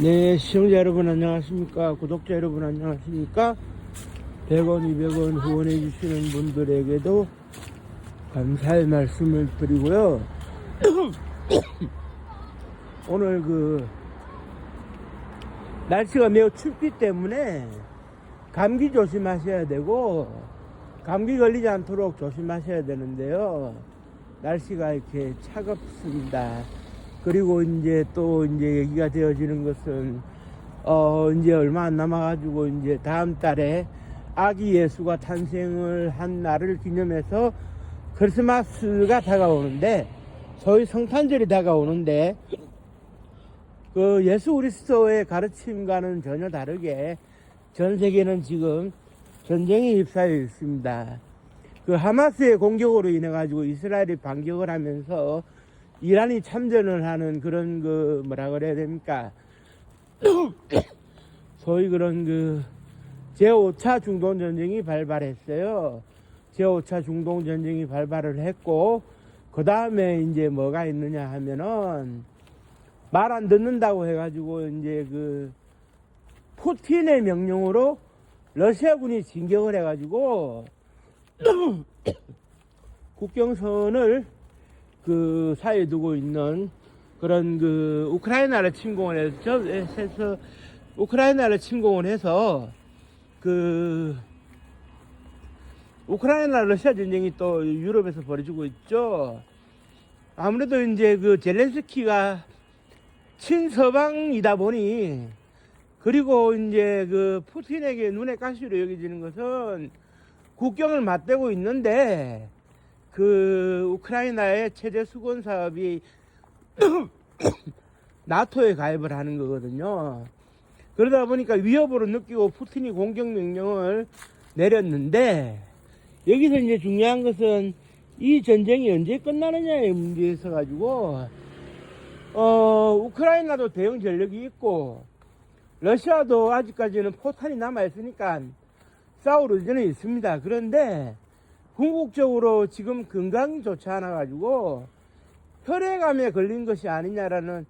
네, 시청자 여러분 안녕하십니까? 구독자 여러분 안녕하십니까? 100원, 200원 후원해 주시는 분들에게도 감사의 말씀을 드리고요. 오늘 날씨가 매우 춥기 때문에 감기 조심하셔야 되고, 감기 걸리지 않도록 조심하셔야 되는데요. 날씨가 이렇게 차갑습니다. 그리고 이제 얘기가 되어지는 것은, 이제 얼마 안 남아가지고, 이제 다음 달에 아기 예수가 탄생을 한 날을 기념해서 크리스마스가 다가오는데, 소위 성탄절이 다가오는데, 그 예수 그리스도의 가르침과는 전혀 다르게 전 세계는 지금 전쟁에 휩싸여 있습니다. 그 하마스의 공격으로 인해 가지고 이스라엘이 반격을 하면서 이란이 참전을 하는 그런 뭐라 그래야 됩니까? 소위 그런 제5차 중동전쟁이 발발했어요. 제5차 중동전쟁이 발발을 했고, 그 다음에 이제 뭐가 있느냐 하면은, 말 안 듣는다고 해가지고 이제 푸틴의 명령으로 러시아군이 진격을 해가지고 국경선을 사이에 두고 있는 그런 우크라이나를 침공을 해서 우크라이나를 침공을 해서 우크라이나 러시아 전쟁이 또 유럽에서 벌어지고 있죠. 아무래도 이제 젤렌스키가 친서방이다 보니, 그리고 이제 푸틴에게 눈에 가시로 여겨지는 것은 국경을 맞대고 있는데 우크라이나의 체제 수건 사업이 나토에 가입을 하는 거거든요. 그러다 보니까 위협으로 느끼고 푸틴이 공격 명령을 내렸는데, 여기서 이제 중요한 것은 이 전쟁이 언제 끝나느냐의 문제에 있어 가지고 우크라이나도 대형 전력이 있고 러시아도 아직까지는 포탄이 남아 있으니까 싸울 의지는 있습니다. 그런데 궁극적으로 지금 건강이 좋지 않아 가지고 혈액암에 걸린 것이 아니냐라는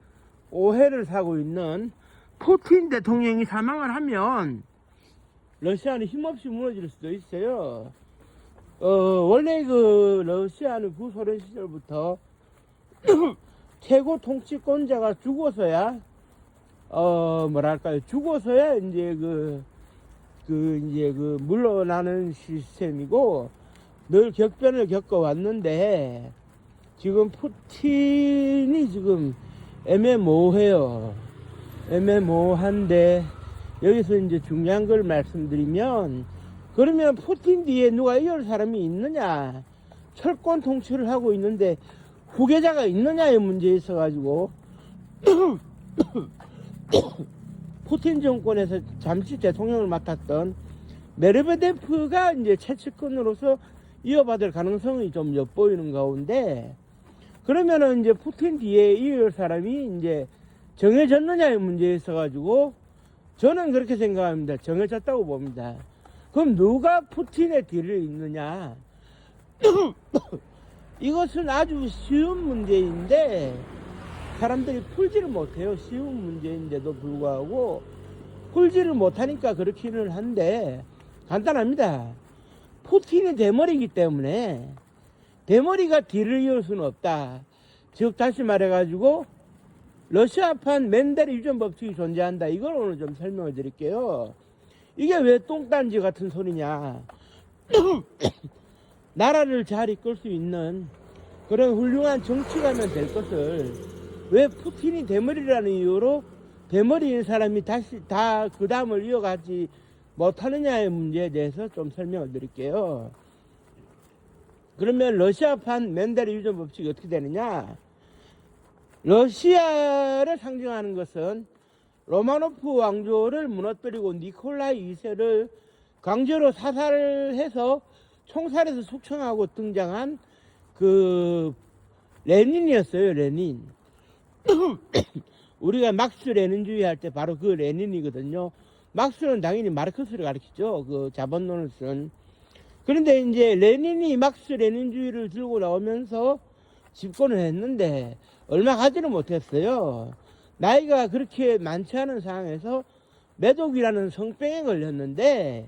오해를 사고 있는 푸틴 대통령이 사망을 하면 러시아는 힘없이 무너질 수도 있어요. 원래 러시아는 구소련 시절부터 최고 통치권자가 죽어서야 죽어서야 이제 물러나는 시스템이고, 늘 격변을 겪어왔는데 지금 푸틴이 지금 애매모호해요. 애매모호한데, 여기서 이제 중요한 걸 말씀드리면, 그러면 푸틴 뒤에 누가 이을 사람이 있느냐? 철권 통치를 하고 있는데 후계자가 있느냐의 문제에 있어가지고 푸틴 정권에서 잠시 대통령을 맡았던 메르베데프가 이제 최측근으로서 이어받을 가능성이 좀 엿보이는 가운데, 그러면은 이제 푸틴 뒤에 이을 사람이 이제 정해졌느냐의 문제에 있어가지고 저는 그렇게 생각합니다. 정해졌다고 봅니다. 그럼 누가 푸틴의 뒤를 잇느냐? 이것은 아주 쉬운 문제인데 사람들이 풀지를 못해요. 쉬운 문제인데도 불구하고 풀지를 못하니까 그렇기는 한데 간단합니다. 푸틴이 대머리이기 때문에 대머리가 뒤를 이을 수는 없다. 즉 다시 말해가지고 러시아판 맨델의 유전 법칙이 존재한다. 이걸 오늘 좀 설명을 드릴게요. 이게 왜 똥단지 같은 소리냐? 나라를 잘 이끌 수 있는 그런 훌륭한 정치가면 될 것을 왜 푸틴이 대머리라는 이유로 대머리인 사람이 다시 다 그 다음을 이어가지 못하느냐의 문제에 대해서 좀 설명을 드릴게요. 그러면 러시아판 맨델의 유전 법칙이 어떻게 되느냐? 러시아를 상징하는 것은 로마노프 왕조를 무너뜨리고 니콜라이 2세를 강제로 사살해서 총살해서 숙청하고 등장한 레닌이었어요. 레닌. 우리가 막스 레닌주의 할 때 바로 레닌이거든요. 막스는 당연히 마르크스를 가리키죠. 자본론을 쓴. 그런데 이제 레닌이 막스 레닌주의를 들고 나오면서 집권을 했는데 얼마 가지는 못했어요. 나이가 그렇게 많지 않은 상황에서 매독이라는 성병에 걸렸는데,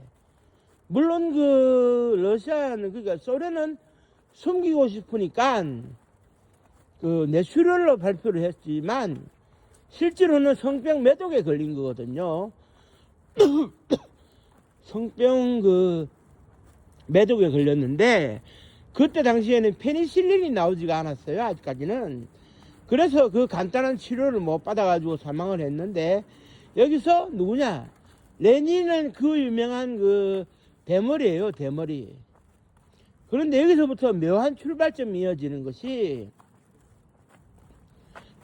물론 그 러시아는, 그러니까 소련은 숨기고 싶으니까 그 뇌출혈로 발표를 했지만 실제로는 성병 매독에 걸린 거거든요. 성병 그 매독에 걸렸는데, 그때 당시에는 페니실린이 나오지가 않았어요, 아직까지는. 그래서 그 간단한 치료를 못 받아가지고 사망을 했는데, 여기서 누구냐? 레닌은 그 유명한 그 대머리예요, 대머리. 그런데 여기서부터 묘한 출발점이 이어지는 것이,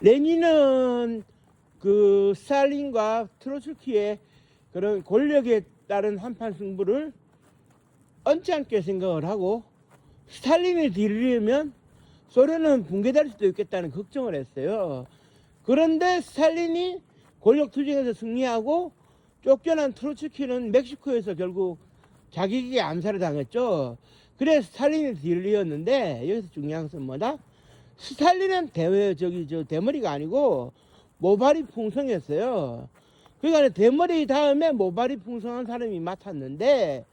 레닌은 그 스탈린과 트로츠키의 그런 권력에 따른 한판 승부를 언짢게 생각을 하고, 스탈린이 뒤르려면 소련은 붕괴될 수도 있겠다는 걱정을 했어요. 그런데 스탈린이 권력 투쟁에서 승리하고 쫓겨난 트로츠키는 멕시코에서 결국 자기에게 암살을 당했죠. 그래서 스탈린이 뒤를이었는데, 여기서 중요한 것은 뭐다? 스탈린은 대머리가 아니고 모발이 풍성했어요. 그러니까 대머리 다음에 모발이 풍성한 사람이 맡았는데,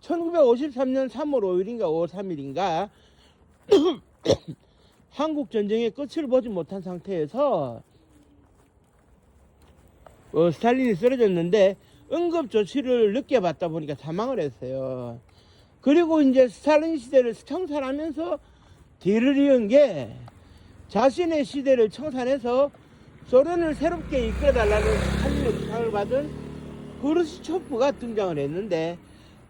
1953년 3월 5일인가 5월 3일인가 한국 전쟁의 끝을 보지 못한 상태에서 스탈린이 쓰러졌는데, 응급 조치를 늦게 받다 보니까 사망을 했어요. 그리고 이제 스탈린 시대를 청산하면서 뒤를 이은 게, 자신의 시대를 청산해서 소련을 새롭게 이끌어달라는 스탈린의 부탁을 받은 후르시초프가 등장을 했는데,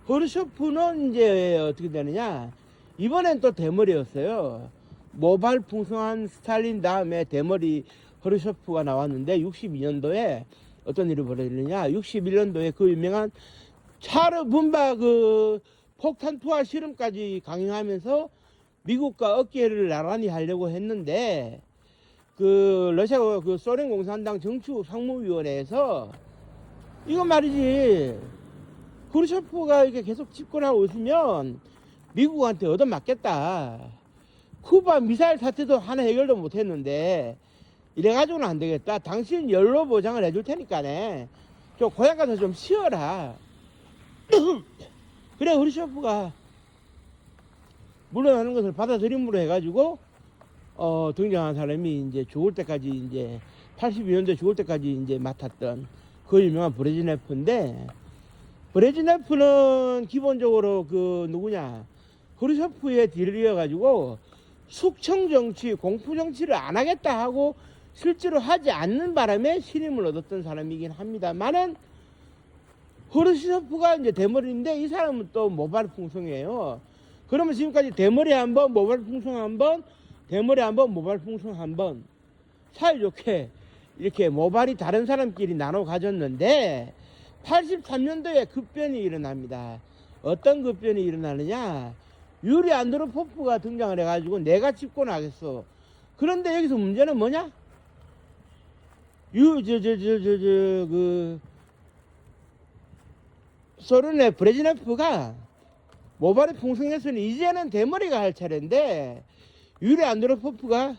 후르시초프는 이제 어떻게 되느냐, 이번엔 또 대머리였어요. 모발 풍성한 스탈린 다음에 대머리 후르시초프가 나왔는데, 62년도에 어떤 일이 벌어지느냐, 61년도에 그 유명한 차르 분바 그 폭탄 투하 실험까지 강행하면서 미국과 어깨를 나란히 하려고 했는데, 그 러시아 그 소련 공산당 정치국 상무위원회에서 이거 말이지, 후르시초프가 이렇게 계속 집권하고 있으면 미국한테 얻어맞겠다. 쿠바 미사일 사태도 하나 해결도 못했는데 이래가지고는 안 되겠다. 당신 연로 보장을 해줄 테니까네, 저 고향 가서 좀 쉬어라. 그래 후르시초프가 물러나는 것을 받아들임으로 해가지고 등장한 사람이 이제 죽을 때까지, 이제 82년도에 죽을 때까지 이제 맡았던 그 유명한 브레즈네프인데, 브레즈네프는 기본적으로 그 누구냐, 후르시초프의 뒤를 이어가지고 숙청 정치, 공포 정치를 안 하겠다 하고 실제로 하지 않는 바람에 신임을 얻었던 사람이긴 합니다만은, 후르시초프가 이제 대머리인데 이 사람은 또 모발 풍성이에요. 그러면 지금까지 대머리 한 번, 모발 풍성 한 번, 대머리 한 번, 모발 풍성 한 번, 사이좋게 이렇게 모발이 다른 사람끼리 나눠 가졌는데, 83년도에 급변이 일어납니다. 어떤 급변이 일어나느냐, 유리 안드로포프가 등장을 해가지고 내가 집권하겠어. 그런데 여기서 문제는 뭐냐, 그 소련의 브레즈네프가 모발이 풍성했으니 이제는 대머리가 할 차례인데, 유리 안드로포프가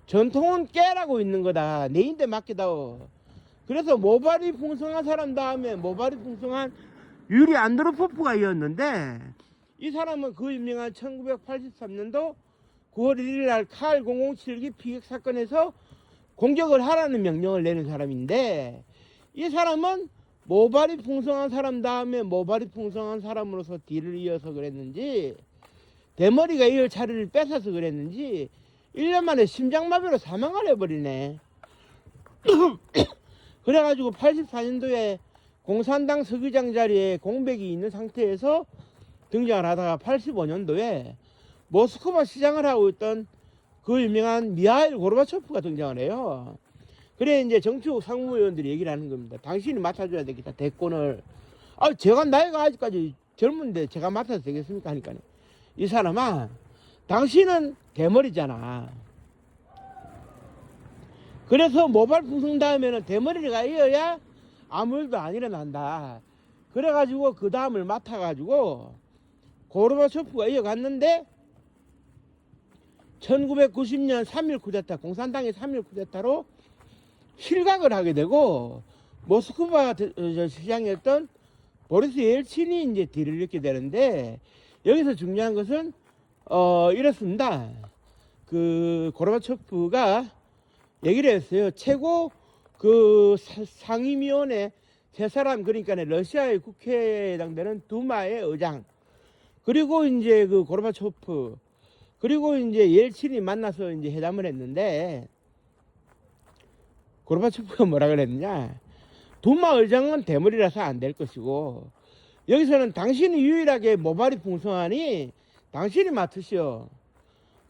전통은 깨라고 있는 거다, 내인데 맡기다오. 그래서 모발이 풍성한 사람 다음에 모발이 풍성한 유리 안드로포프가 이었는데, 이 사람은 그 유명한 1983년도 9월 1일 날 칼 007기 피격 사건에서 공격을 하라는 명령을 내는 사람인데, 이 사람은 모발이 풍성한 사람 다음에 모발이 풍성한 사람으로서 뒤를 이어서 그랬는지, 대머리가 이을 차례를 뺏어서 그랬는지 1년 만에 심장마비로 사망을 해버리네. 그래가지고 84년도에 공산당 서기장 자리에 공백이 있는 상태에서 등장을 하다가 85년도에 모스크바 시장을 하고 있던 그 유명한 미하일 고르바초프가 등장을 해요. 그래 이제 정치국 상무위원들이 얘기를 하는 겁니다. 당신이 맡아줘야 되겠다, 대권을. 제가 나이가 아직까지 젊은데 제가 맡아도 되겠습니까 하니까, 이 사람아, 당신은 대머리잖아. 그래서 모발 풍성 다음에는 대머리가 이어야 아무 일도 안 일어난다. 그래가지고 그 다음을 맡아가지고 고르바초프가 이어갔는데, 1990년 3.1 쿠데타, 공산당의 3.1 쿠데타로 실각을 하게 되고 모스크바 시장이었던 보리스 옐친이 이제 뒤를 잇게 되는데 여기서 중요한 것은 이렇습니다. 그 고르바초프가 얘기를 했어요. 최고 그 상임위원회 세 사람, 그러니까 러시아의 국회에 해당되는 두마의 의장, 그리고 이제 그 고르바초프, 그리고 이제 옐친이 만나서 이제 회담을 했는데 고르바초프가 뭐라 그랬느냐? 두마 의장은 대머리라서 안 될 것이고 여기서는 당신이 유일하게 모발이 풍성하니 당신이 맡으시오.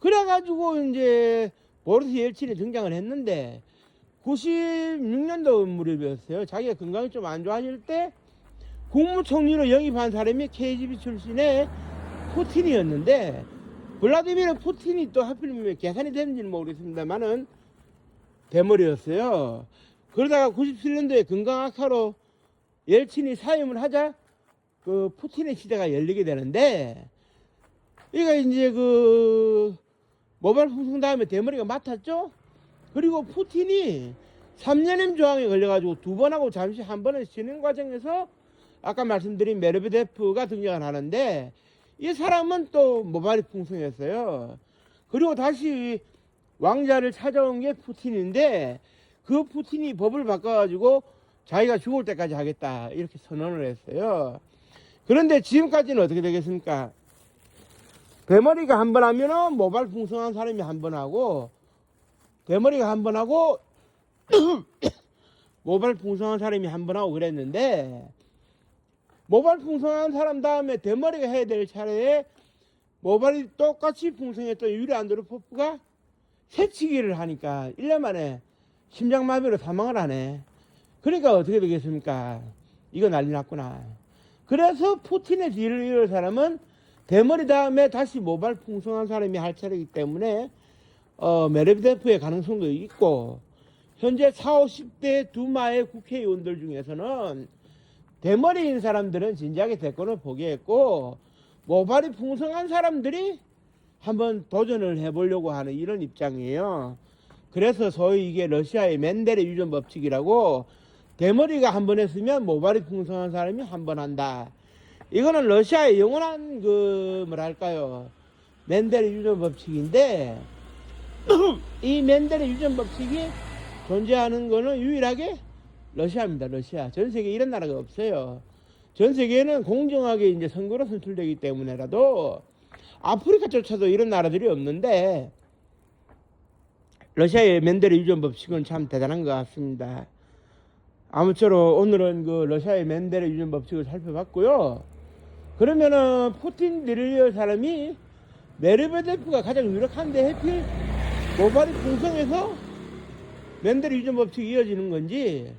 그래가지고 이제 보리스 옐친이 등장을 했는데 96년도 무렵이었어요. 자기가 건강이 좀 안 좋아질 때 국무총리로 영입한 사람이 KGB 출신의 푸틴이었는데 블라디미르 푸틴이 또 하필이면 계산이 되는지는 모르겠습니다만은 대머리였어요. 그러다가 97년도에 건강 악화로 옐친이 사임을 하자 그 푸틴의 시대가 열리게 되는데 이가 이제 그 모발 풍성 다음에 대머리가 맡았죠. 그리고 푸틴이 3년임 조항에 걸려가지고 2번하고 잠시 한 번은 쉬는 과정에서 아까 말씀드린 메르베데프가 등장을 하는데 이 사람은 또 모발이 풍성했어요. 그리고 다시 왕자를 찾아온 게 푸틴인데 그 푸틴이 법을 바꿔가지고 자기가 죽을 때까지 하겠다 이렇게 선언을 했어요. 그런데 지금까지는 어떻게 되겠습니까? 대머리가 한 번 하면은 모발 풍성한 사람이 한 번 하고 대머리가 한 번 하고 모발 풍성한 사람이 한 번 하고 그랬는데 모발 풍성한 사람 다음에 대머리가 해야 될 차례에 모발이 똑같이 풍성했던 유리 안드로포프가 새치기를 하니까 1년 만에 심장마비로 사망을 하네. 그러니까 어떻게 되겠습니까? 이거 난리 났구나. 그래서 푸틴의 뒤를 이을 사람은 대머리 다음에 다시 모발 풍성한 사람이 할 차례이기 때문에 메르베데프의 가능성도 있고 현재 40, 50대 두마의 국회의원들 중에서는 대머리인 사람들은 진지하게 대권을 포기했고 모발이 풍성한 사람들이 한번 도전을 해보려고 하는 이런 입장이에요. 그래서 소위 이게 러시아의 맨델의 유전 법칙이라고 대머리가 한 번 했으면 모발이 풍성한 사람이 한 번 한다. 이거는 러시아의 영원한 그 뭐랄까요 맨델의 유전 법칙인데 이 맨델의 유전 법칙이 존재하는 거는 유일하게 러시아입니다. 러시아. 전 세계에 이런 나라가 없어요. 전 세계에는 공정하게 이제 선거로 선출되기 때문에라도 아프리카조차도 이런 나라들이 없는데 러시아의 맨델의 유전 법칙은 참 대단한 것 같습니다. 아무쪼록 오늘은 그 러시아의 맨델의 유전 법칙을 살펴봤고요. 그러면은 푸틴 뒤를 사람이 메르베데프가 가장 유력한데 해필 모발이 풍성해서 맨델의 유전 법칙이 이어지는 건지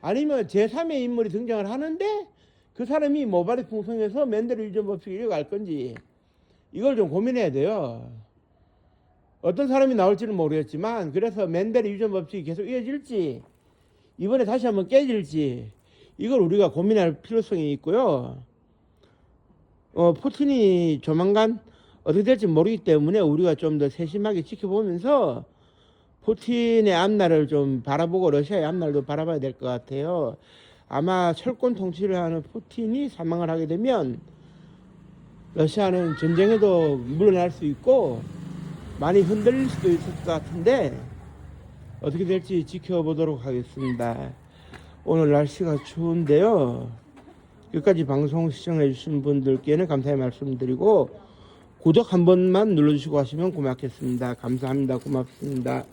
아니면 제3의 인물이 등장을 하는데 그 사람이 모발이 풍성해서 맨델의 유전 법칙이 이어갈 건지 이걸 좀 고민해야 돼요. 어떤 사람이 나올지는 모르겠지만 그래서 맨델의 유전 법칙이 계속 이어질지 이번에 다시 한번 깨질지 이걸 우리가 고민할 필요성이 있고요. 푸틴이 조만간 어떻게 될지 모르기 때문에 우리가 좀 더 세심하게 지켜보면서 푸틴의 앞날을 좀 바라보고 러시아의 앞날도 바라봐야 될 것 같아요. 아마 철권 통치를 하는 푸틴이 사망을 하게 되면 러시아는 전쟁에도 물러날 수 있고 많이 흔들릴 수도 있을 것 같은데 어떻게 될지 지켜보도록 하겠습니다. 오늘 날씨가 추운데요. 여기까지 방송 시청해 주신 분들께는 감사의 말씀드리고 구독 한 번만 눌러주시고 하시면 고맙겠습니다. 감사합니다. 고맙습니다.